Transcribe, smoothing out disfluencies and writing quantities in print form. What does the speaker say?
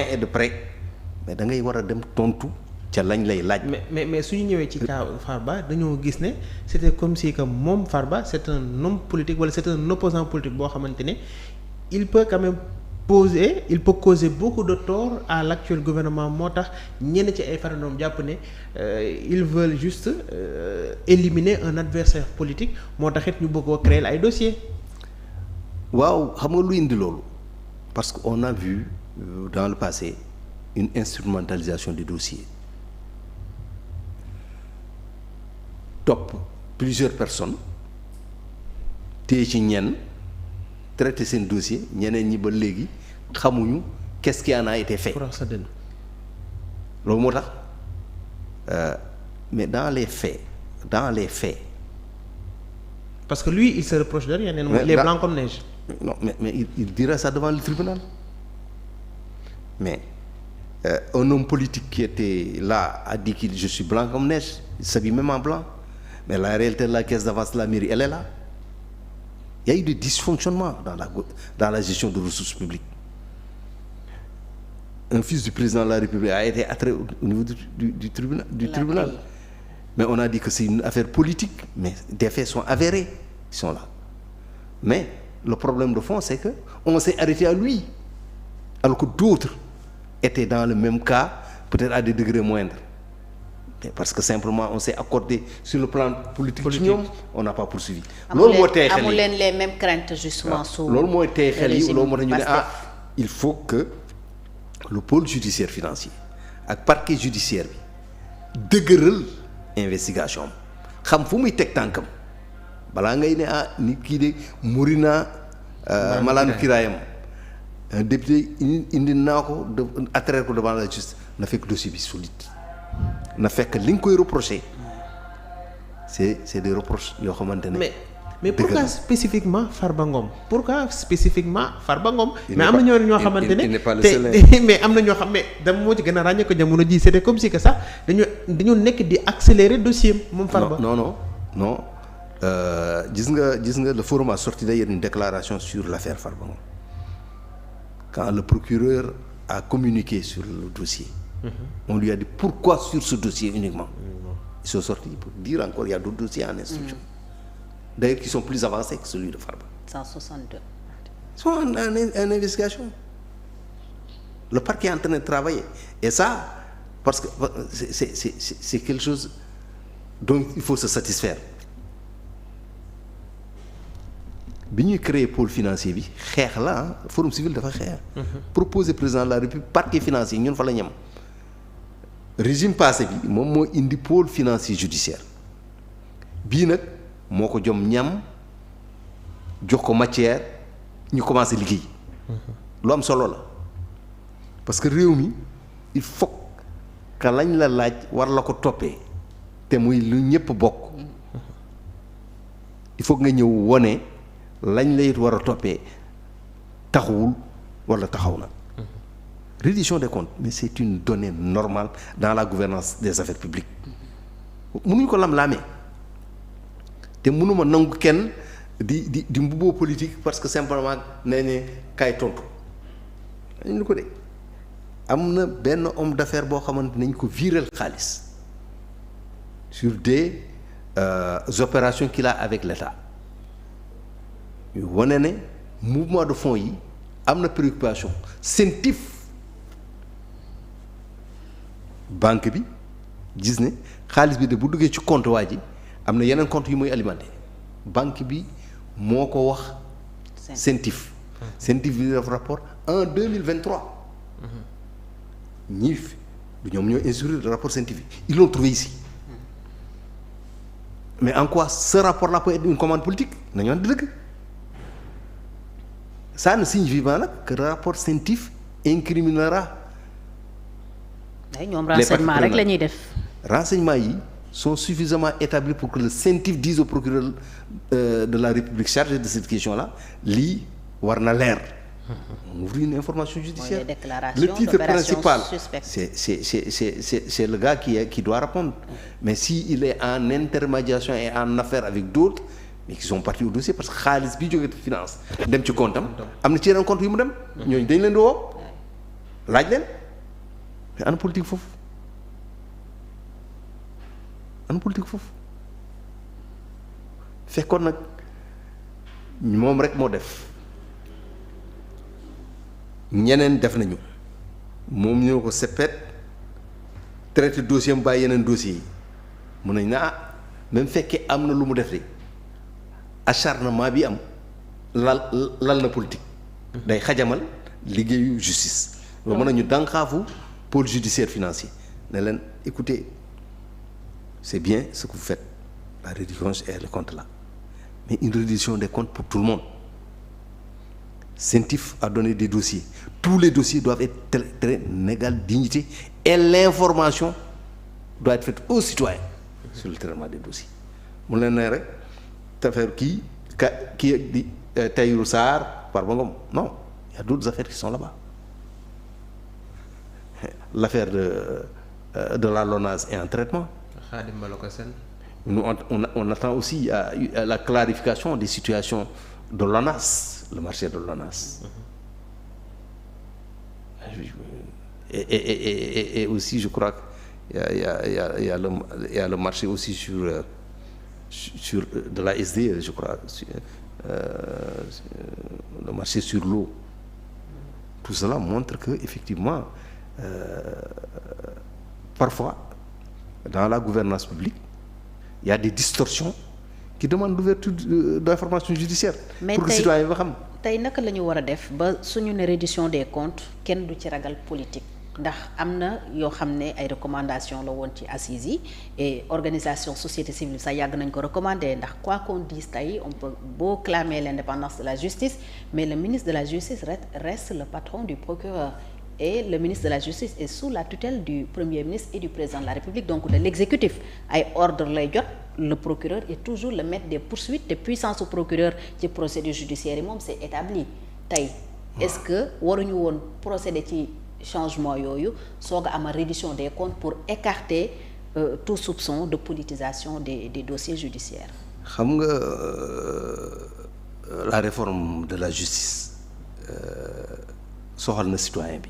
loin et de près mais da ngay war a dem tontu ca lañ lay laaj. mais su ñu ñëwee ci cas Farba dañoo gis ne c'était comme si que moom Farba c'est un homme politique wala c'est un opposant politique boo xamante ne il peut quand même causer beaucoup de tort à l'actuel gouvernement moo tax ñenn ci ay farandoom jàpp ne ils veulent juste éliminer un adversaire politique moo tax it ñu bëggoo créer ay dossiers. waaw xam nga lu indi loolu parce que on a vu dans le passé une instrumentalisation des dossiers topp plusieurs personnes téye ci ñenn traiter seen dossier ñeneen ñi ba léegi xamuñu qu'est-ce qui en a été fait. loolu moo tax mais dans les faits. parce que lui il se reproche de rien. il est blanc comme neige. non mais il dira ça devant le tribunal mais un homme politique qui était là a dit que je suis blanc comme neige il s'habille même en blanc mais la réalité de la caisse d'avance de la mairie elle est là. Il y a eu des dysfonctionnements dans la gestion de ressources publiques. Un fils du président de la République a été attrait au niveau du tribunal. Mais on a dit que c'est une affaire politique, mais des faits sont avérés, ils sont là. Mais le problème de fond, c'est que on s'est arrêté à lui, alors que d'autres étaient dans le même cas, peut-être à des degrés moindres. Parce que simplement on s'est accordé sur le plan politique ci ñoom on n'a pas poursuivi. loolu moo tey xel yi amu leen les mêmes craintes justement. sous loolu mooy tey xel yi loolu moo tax ñu ne il faut que le pôle judiciaire financier ak parquet judiciaire bi dëgëral investigation am xam fu muy teg tànkam balaa ngay ne nit kii de muri naa malaanu kiraayam député indi naa ko attraire ko devant la justice na fekk dossier bi solide. na fekk li nga koy reprocher c'est des reproches yoo xamante ne. mais pourquoi spécifiquement Farba Ngom mais am na ñoo xamante ne te mais am na ñoo xam mais dama moo ci gën a ràññee ko jamono ji c'était comme si que sax dañu nekk di accélérer dossier moom Farba. non gis nga le forum a sorti d'ailleurs une déclaration sur l'affaire Farba Ngom quand le procureur a communiqué sur le dossier. On lui a dit pourquoi sur ce dossier uniquement. Ils sont sortis pour dire encore il y a d'autres dossiers en instruction. D'ailleurs qui sont plus avancés que celui de Farba. 162. Ils sont en investigation. Le parquet est en train de travailler. Et ça, parce que c'est quelque chose dont il faut se satisfaire. bi ñuy créer pôle financier bi xeex la forum civil dafa xeex. Proposer président de la République parquet financier ñun fa la ñam. Régime passé bi moom moo indi pôle financier judiciaire bii nag moo ko jom ñam jox ko matière ñu commencé liggéey. lu am solo la parce que réew mi il faut que lañ la laaj war la ko toppee te muy lu ñëpp bokk il faut nga ñëw wone lañ lay war a toppee taxawul wala taxaw na. Reddition des comptes mais c'est une donnée normale dans la gouvernance des affaires publiques mënuñu ko lam-laamee te mënuma nangu kenn di mbubboo politique parce que simplement nee ne kaay tontu dañu ko de am na benn homme d'affaires boo xamante nañ ko viréel xaalis sur des opérations qu'il a avec l'État yu wane ne mouvement de fonds yi am na préoccupation CENTIF banque bi gis ne xaalis bi de bu duggee ci compte waa ji am na yeneen compte yu muy alimenté banque bi moo ko wax CENTIF bi def rapport en 2023 ñii du ñoom ñoo instruire le rapport CENTIF ils l'ont trouvé ici mais en quoi ce rapport là peut être une commande politique nañu wax dëgg ça ne signifie pas nag que le rapport CENTIF incriminera ñoom renseignement rek la ñuy def. renseignements yi sont suffisamment établis pour que le CENTIF dise au procureur de la République chargé de cette question-là lii war na leer. On ouvre une information judiciaire. Le titre principal c'est le gars qui doit répondre. Mais si il est en intermédiation et en affaire avec d'autres mais qui sont partis au dossier parce que xaalis bi jógee finance dem ci compte am na ci yeneen compte yu mu dem ñooñu dañ leen di woo laaj leen mais ana politique foofu fekkoon nag moom rek moo def ñeneen def nañu moom ñoo ko seppet traité dossier mu bàyyi yeneen dossiers yi mun nañ na même fekkee am na lu mu def de acharnement bi am lal na politique day xajamal liggéeyu justice loolu mën nañu dànqaafu pôle judiciaire financier ne leen écoutez c'est bien ce que vous faites la reddition et les comptes là mais une reddition des comptes pour tout le monde. CENTIF a donné des dossiers tous les dossiers doivent être traités en égale dignité et l'information doit être faite aux citoyens sur le traitement des dossiers mu leen ne rek affaire kii di Tahirou Sarr Farba Ngom non il y a d'autres affaires qui sont là-bas l'affaire de la LONASE est en traitement. Khadim Baloko Sène. Nous on attend aussi la clarification des situations de l'ONAS, le marché de l'ONAS. Et aussi je crois qu'il y a le marché aussi sur de la SDE, je crois, le marché sur l'eau. Tout cela montre que effectivement parfois dans la gouvernance publique il y a des distorsions qui demandent l'ouverture d'informations judiciaires pour que citoyen ba xam. tey naka la ñu war a def ba suñu ne reddition des comptes kenn du ci ragal politique ndax am na yoo xam ne ay recommandations la woon ci assises yi et organisation société civile sax yàgg nañ ko recommander ndax quoi qu'on dise tey on peut beau clamer l'indépendance de la justice mais le ministre de la justice reste le patron du procureur. Et le ministre de la Justice est sous la tutelle du Premier ministre et du Président de la République, donc de l'exécutif. Ay ordre lay jot, le procureur est toujours le maître des poursuites te puissance au procureur ci procédure judiciaire yi moom c'est établi tey est-ce que waruñu woon procéder ci changement yooyu soog a am reddition des comptes pour écarter tout soupçon de politisation des dossiers judiciaires. Xam nga la réforme de la justice soxal na citoyen bi